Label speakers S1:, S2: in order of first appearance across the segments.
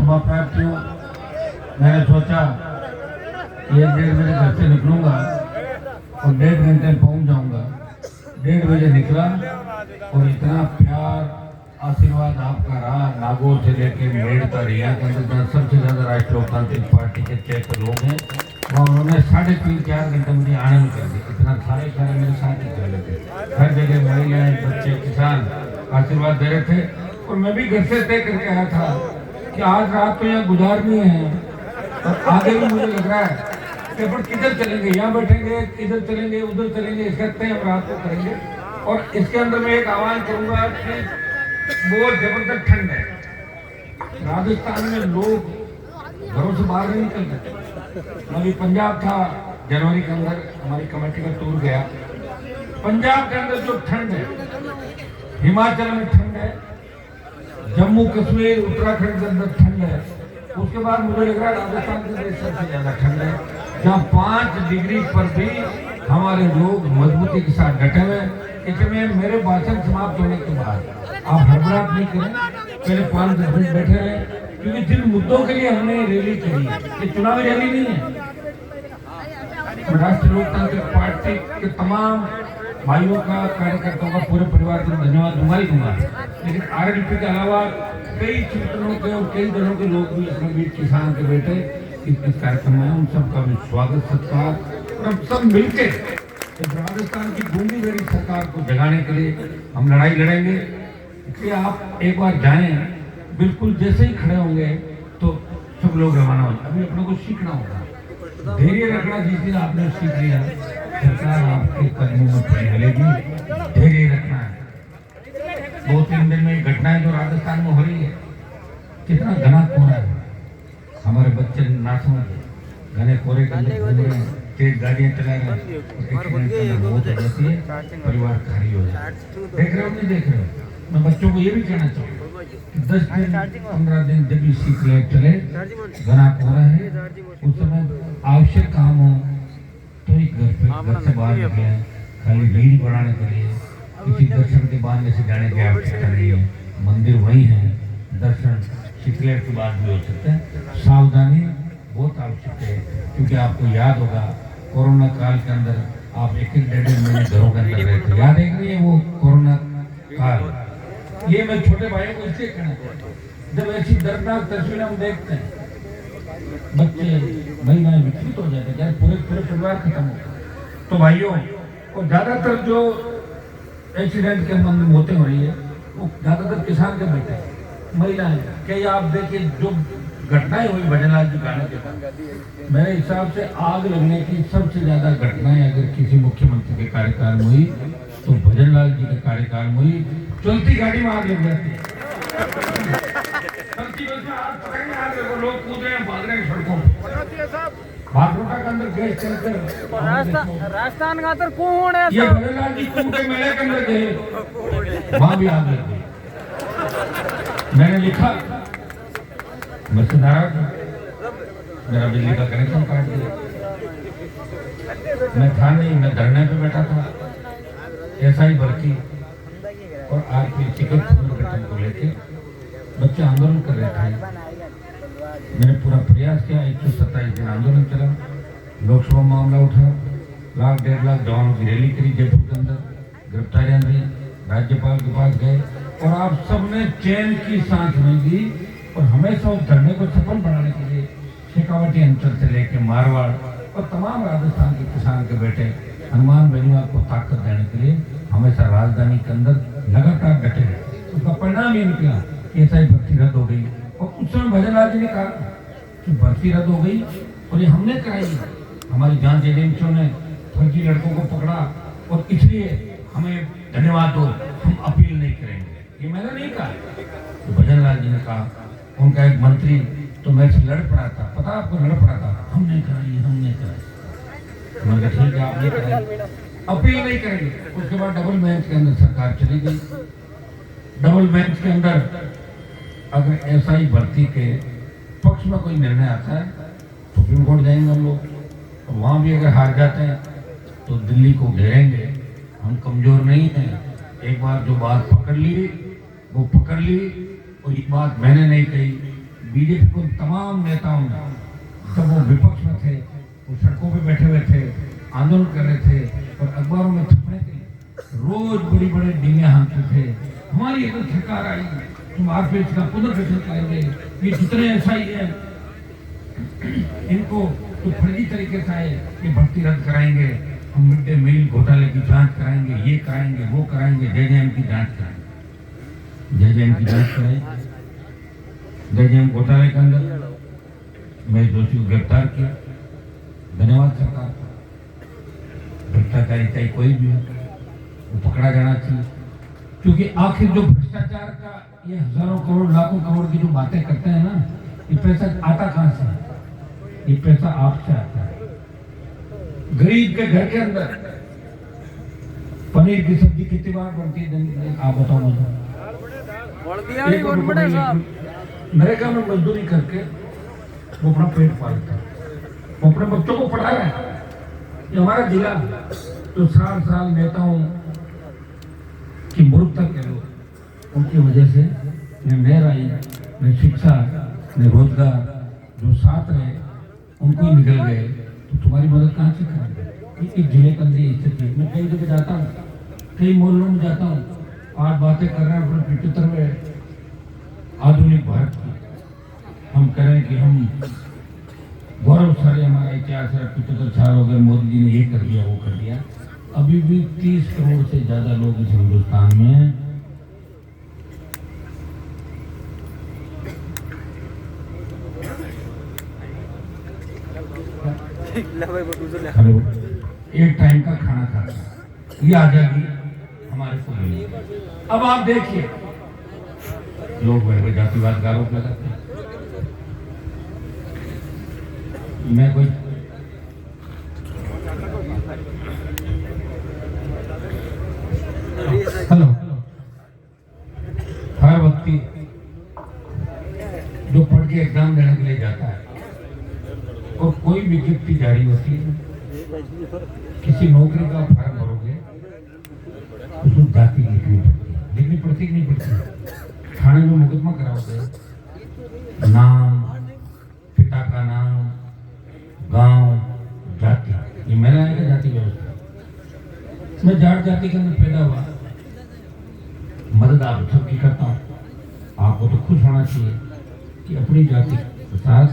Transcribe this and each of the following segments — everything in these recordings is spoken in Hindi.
S1: शुभ प्राप्ति हो। मैंने सोचा 1-1.5 बजे घर से निकलूंगा और 1.5 घंटे में पहुंच जाऊंगा। 1:30 बजे निकला और इतना प्यार आशीर्वाद आपका रहा। नागौर से लेके मेड़ का रिया के अंदर सबसे ज्यादा राष्ट्रीय लोकतांत्रिक पार्टी के चेक लोग हैं, वहाँ उन्होंने 3.5-4 घंटे मुझे आनंद कर दिया। इतना सारे मेरे साथ ही चले थे, हर जगह महिलाएं, बच्चे, किसान आशीर्वाद दे रहे थे। और मैं भी घर से तय करके आया था कि आज रात तो यहाँ गुजारनी है और आगे भी मुझे लग रहा है कि अपन किधर चलेंगे, यहाँ बैठेंगे, इधर चलेंगे, उधर चलेंगे, इसका तय हम रात को करेंगे। और इसके अंदर मैं एक आह्वान करूंगा कि बहुत जबरदस्त ठंड है राजस्थान में, लोग घरों से बाहर नहीं निकल सकते। अभी पंजाब था जनवरी के अंदर, हमारी कमेटी का टूर गया। पंजाब के अंदर जो ठंड है, हिमाचल में ठंड है, जम्मू कश्मीर उत्तराखंड के अंदर ठंड है, उसके बाद मुझे लग रहा है राजस्थान के अंदर सबसे ज्यादा ठंड है, जहाँ 5 डिग्री पर भी हमारे लोग मजबूती के साथ डटे हुए। इसमें मेरे भाषण समाप्त होने के बाद आप हड़बड़ाहट नहीं करें, पहले 5-10 मिनट बैठे रहे, क्योंकि जिन मुद्दों के लिए हमने रैली करी है, ये चुनावी रैली नहीं है। राष्ट्रीय लोकतांत्रिक पार्टी के तमाम भाइयों का, कार्यकर्ताओं का, पूरे परिवार को धन्यवाद दूंगा ही दूंगा। लेकिन आरएलपी के अलावा कई क्षेत्रों के और कई दलों के लोग भी अपने बीच किसान के बेटे इस कार्यक्रम में, उन सबका भी स्वागत सत्कार। और हम सब मिलकर इस राजस्थान की गूंगी बेरी सरकार को जगाने के लिए हम लड़ाई लड़ेंगे। इसलिए आप एक बार जाएं, बिल्कुल जैसे ही खड़े होंगे तो सब लोग रवाना हो। अभी अपने को सीखना होगा, धैर्य रखना। जिस दिन आपने सीख लिया, सरकार आपके कदमों में पिघलेगी। धैर्य रखना है। 2-3 दिन में घटनाएं जो राजस्थान में हो रही है, कितना घना कोहरा है, हमारे बच्चे नासमझ घने कोहरे के अंदर घूम रहे हैं, तेज गाड़ियां चला रहे हैं, एक्सीडेंट में मौत हो जाती है, परिवार खाली हो जाता है। देख रहे हो नहीं देख रहे हो? मैं बच्चों को ये भी कहना चाहूँगा कि 10 दिन 15 दिन जब भी शीतलहर चले, घना कोहरा है, उस समय आवश्यक काम हो तो ही घर से बाहर निकले। खाली भीड़ बढ़ाने के लिए किसी दर्शन के बाद से जाने की आवश्यकता नहीं है। मंदिर वही है, दर्शन शीतलहर के बाद भी हो सकते हैं। सावधानी बहुत आवश्यक है, क्योंकि आपको याद होगा कोरोना काल के अंदर आप 1-1.5 महीने घरों के अंदर रहते, याद है कि नहीं वो कोरोना काल? ये मैं छोटे भाइयों को इसलिए कहना चाहता हूँ, जब ऐसी दर्दनाक तस्वीरें हम देखते हैं, बच्चे महिलाएं विचलित हो जाते हैं, पूरे परिवार खत्म होता है। तो भाइयों, और ज्यादातर जो एक्सीडेंट के अंदर मौतें हो रही है वो ज्यादातर किसान के बेटे, महिलाएं। क्या आप देखिए जो घटनाएं हुई भजनलाल जी गाने के बाद, मेरे हिसाब से आग लगने की सबसे ज्यादा घटनाएं अगर किसी मुख्यमंत्री के कार्यकाल में हुई तो भजनलाल जी के कार्यकाल में हुई। चलती गाड़ी में आग लग जाती है, चलती बस में आग पकड़ने आ रहे हो, लोग कूद रहे हैं, भाग रहे हैं सड़कों पर। भागवटा के अंदर गैस चलकर
S2: राजस्थान का अंदर कौन है?
S1: ये भजनलाल जी कुंभ के मेले के अंदर गए, वहां भी आग लग गई। मैंने लिखा, मैं सुधारा, मेरा बिजली का कनेक्शन काट दिया। मैं था नहीं, मैं धरने पे बैठा था। ऐसा ही भर्ती और आरपीएससी के पुनर्गठन को लेकर बच्चे आंदोलन कर रहे थे। मैंने पूरा प्रयास किया, 127 दिन आंदोलन चला, लोकसभा मामला उठा, 1-1.5 लाख जवानों की रैली करी जयपुर के अंदर, गिरफ्तारियां दी, राज्यपाल के पास गए और आप सबने चैन की सांस नहीं दी। और हमेशा उस धरने को सफल बनाने के लिए शेखावटी अंचल से लेकर मारवाड़ और तमाम राजस्थान के किसान के बेटे हनुमान बेनीवाल को ताकत देने के लिए हमेशा राजधानी के अंदर लगातार डटे रहे। उसका परिणाम ये निकला कि ऐसा ही भर्ती रद्द हो गई। और उस समय भजनलाल जी ने कहा कि भर्ती रद्द हो गई और ये हमने कराई, हमारी जांच एजेंसियों ने फर्जी लड़कों को पकड़ा और इसलिए हमें धन्यवाद दो, हम अपील नहीं करेंगे। ये मैंने नहीं कहा, तो भजनलाल जी ने कहा। उनका एक मंत्री तो मेरे से लड़ पड़ा था, पता आपको लड़ पड़ा था, हमने कराई, हमने कराई। मैंने कहा ठीक है, आप नहीं कराई, अपील नहीं करेंगे। उसके बाद डबल बेंच के अंदर सरकार चली गई। डबल बेंच के अंदर अगर एसआई भर्ती के पक्ष में कोई निर्णय आता है तो सुप्रीम कोर्ट जाएंगे हम लोग, और वहाँ भी अगर हार जाते हैं तो दिल्ली को घेरेंगे। हम कमजोर नहीं हैं, एक बार जो बात पकड़ ली वो पकड़ ली। और ये बात मैंने नहीं कही, बीजेपी को तमाम नेताओं ने जब वो विपक्ष में थे, वो सड़कों पे बैठे हुए थे, आंदोलन कर रहे थे और अखबारों में छपने के लिए रोज बड़ी बड़े डिंगे हाँकते थे। हमारी एक सरकार आई, तुम आरपीएफ का पुनर्गठन करेंगे, ये जितने एसआई है इनको तो फर्जी तरीके से आए, ये भर्ती रद्द कराएंगे, हम मिड डे मील घोटाले की जांच कराएंगे, ये कराएंगे, वो कराएंगे, जेजेएम की जांच कराएंगे। जेजेएम की जांच कराएंगे। जेजेएम घोटाले के अंदर मैं दोषी को गिरफ्तार किया, धन्यवाद सरकार का। भ्रष्टाचारी चाहे कोई भी हो, वो पकड़ा जाना चाहिए, क्योंकि आखिर जो भ्रष्टाचार का ये हजारों करोड़ लाखों करोड़ की जो बातें करते हैं ना, ये पैसा आता कहां से है? ये पैसा आपसे आता है। गरीब के घर के अंदर पनीर की सब्जी कितनी बार बनती है, आप बताओ मुझे। नरेगा में मजदूरी करके वो अपना पेट पालता है, वो अपने बच्चों को पढ़ा रहा है। ये हमारा जिला तो साल साल नेताओं की मूर्खता के लोग, उनकी वजह से न नहर, न शिक्षा, न रोजगार, जो साथ रहे उनको ही निकल गए, तो तुम्हारी मदद कहाँ से करेंगे? इस जिले के अंदर स्थिति। मैं कई जगह जाता हूँ, कई मोहल्लों में जाता हूँ, आज बातें कर रहे हैं अपने 75वें आधुनिक भारत की। हम कह रहे हैं कि हम गौरवशाली हमारा इतिहास है, 75 साल हो गए, मोदी जी ने ये कर दिया, वो कर दिया। अभी भी 30 करोड़ से ज्यादा लोग इस हिंदुस्तान में हैं। एक टाइम का खाना खाता, ये आजादी हमारे को मिली। अब आप देखिए, लोग मेरे जातिवाद का आरोप लगाते हैं। मैं कोई हेलो, हर व्यक्ति जो पढ़ के एग्जाम देने के लिए जाता है और कोई विज्ञप्ति जारी होती है, किसी नौकरी का फॉर्म भरोगे, उसमें जाति लिखनी पड़ती कि नहीं पड़ती? थाने में मुकदमा कराओगे, नाम, पिता का नाम, गांव, जाति, ये मेरा आएगा जाति व्यवस्था। मैं जाट जाति के अंदर पैदा हुआ, मदद आप सबकी करता हूँ। आपको तो खुश होना चाहिए कि अपनी जाति के साथ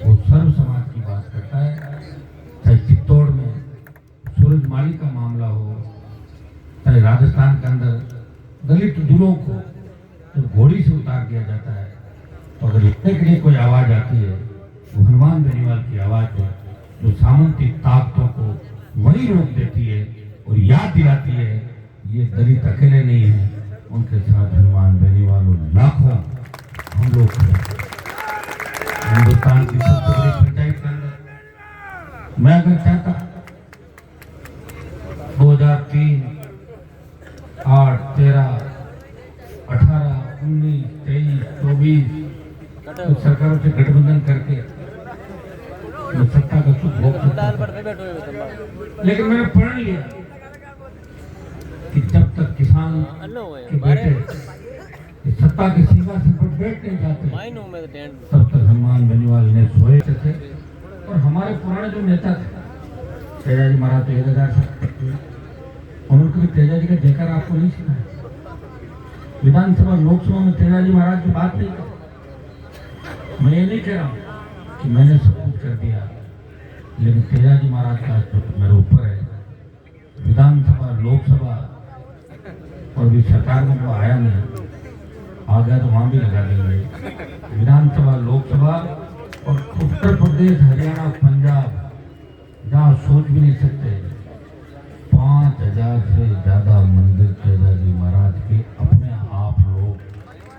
S1: वो सर्व समाज की बात करता है। चाहे चित्तौड़ में सूरजमाली का मामला हो, चाहे राजस्थान के अंदर दलित दूरों को जब घोड़ी से उतार दिया जाता है, तो अगर लिखने के लिए कोई आवाज आती है, वो हनुमान बेनीवाल की आवाज है, जो सामंती ताकतों को वही रोक देती है और याद दिलाती है ये दलित अकेले नहीं है, उनके साथ हनुमान बेनीवाल और लाखों हम लोग हिंदुस्तान की सबसे बड़ी पंचायत के अंदर। मैं अगर चाहता 2003, 8, 13, 18, 19, 23, 24 सरकारों से गठबंधन करके मैं सत्ता का सुख भोग सकता, लेकिन मैंने पढ़ लिया कि जब तक किसान के बेटे सत्ता के सिंहासन पर बैठ नहीं जाते, तब तक हनुमान बेनीवाल ने सोए थे। और हमारे पुराने जो नेता थे, तेजाजी महाराज तो 1000 से, उन्होंने तेजाजी का जयकार आपको नहीं सुना है? विधानसभा लोकसभा में तेजाजी महाराज की बात नहीं कर। मैं ये नहीं कह रहा हूँ कि मैंने सब कुछ कर दिया, लेकिन तेजाजी महाराज का जो मेरे ऊपर है, विधानसभा लोकसभा और भी सरकार में वो आया नहीं, आ गया तो वहां भी लगा देंगे। विधानसभा लोकसभा और उत्तर प्रदेश, हरियाणा, पंजाब, जहाँ सोच भी नहीं सकते, 5000 से ज्यादा मंदिर तेजाजी महाराज के अपने आप लोग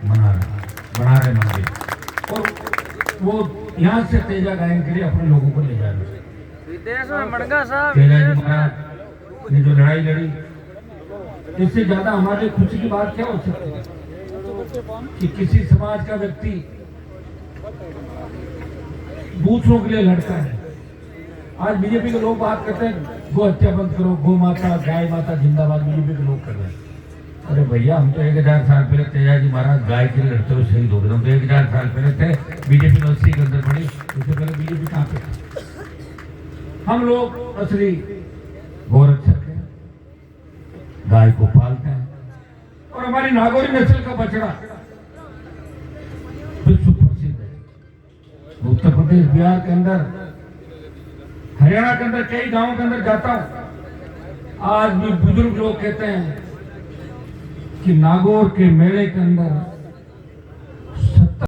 S1: बना रहे मंदिर, और वो यहाँ से तेजा गायन के लिए अपने लोगों को ले जा रहे। तेजाजी महाराज ने जो लड़ाई लड़ी, इससे ज्यादा हमारे खुशी की बात क्या हो सकती है कि किसी समाज का व्यक्ति दूसरों के लिए लड़ता है। आज बीजेपी के लोग बात करते हैं गो हत्या बंद करो, गो माता, गाय माता जिंदाबाद, बीजेपी के लोग कर रहे हैं। अरे भैया हम तो 1000 साल पहले तेजाजी महाराज गाय के लिए लड़ते हुए शहीद हो गए। हम तो 1000 साल पहले थे, बीजेपी 80 के अंदर पड़ी, उससे पहले बीजेपी कहाँ पे? हम लोग असली गोरक्षक हैं, गाय को पालते हैं और हमारी नागौरी नस्ल का बछड़ा विश्व प्रसिद्ध है। उत्तर प्रदेश, बिहार के अंदर, हरियाणा के अंदर, कई गांवों के अंदर जाता हूं, आज भी बुजुर्ग लोग कहते हैं कि नागौर के मेले के अंदर